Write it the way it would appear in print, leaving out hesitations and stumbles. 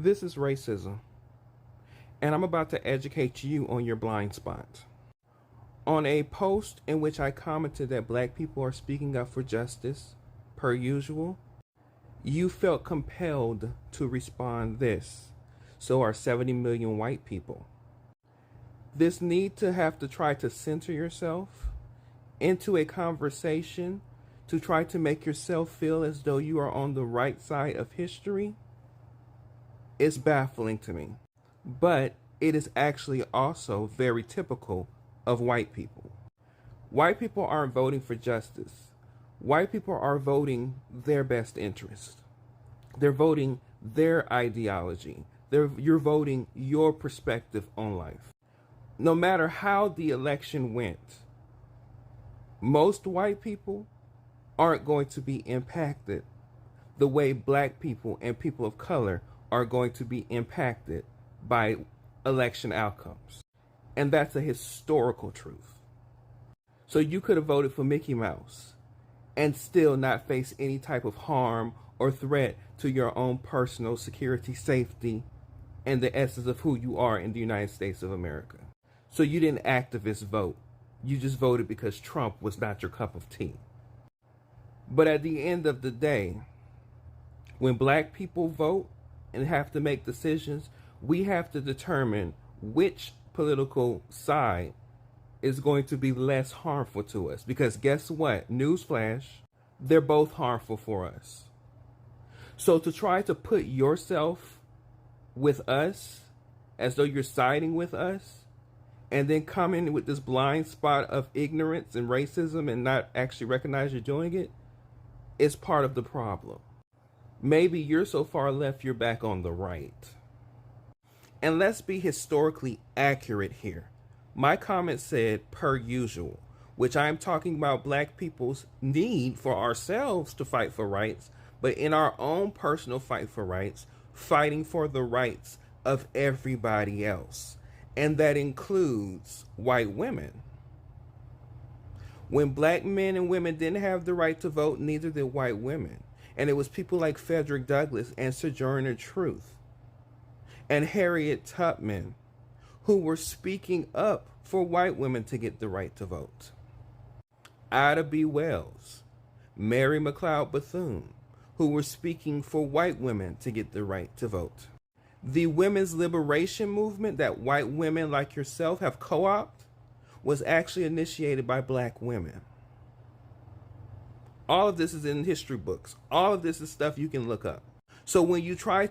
This is racism, and I'm about to educate you on your blind spot. On a post in which I commented that black people are speaking up for justice, per usual, you felt compelled to respond this. So are 70 million white people. This need to have to try to center yourself into a conversation to try to make yourself feel as though you are on the right side of history is baffling to me. But it is actually also very typical of white people. White people aren't voting for justice. White people are voting their best interest. They're voting their ideology. You're voting your perspective on life. No matter how the election went, most white people aren't going to be impacted the way black people and people of color are going to be impacted by election outcomes. And that's a historical truth. So you could have voted for Mickey Mouse and still not face any type of harm or threat to your own personal security, safety, and the essence of who you are in the United States of America. So you didn't activist vote. You just voted because Trump was not your cup of tea. But at the end of the day, when black people vote and have to make decisions, we have to determine which political side is going to be less harmful to us. Because guess what? Newsflash, they're both harmful for us. So to try to put yourself with us as though you're siding with us and then come in with this blind spot of ignorance and racism and not actually recognize you're doing it is part of the problem. Maybe you're so far left you're back on the right. And let's be historically accurate here. My comment said per usual, which I'm talking about black people's need for ourselves to fight for rights, but in our own personal fight for rights, fighting for the rights of everybody else. And that includes white women. When black men and women didn't have the right to vote, neither did white women. And it was people like Frederick Douglass and Sojourner Truth and Harriet Tubman who were speaking up for white women to get the right to vote. Ida B. Wells, Mary McLeod Bethune, who were speaking for white women to get the right to vote. The women's liberation movement that white women like yourself have co-opted was actually initiated by black women. All of this is in history books. All of this is stuff you can look up. So when you try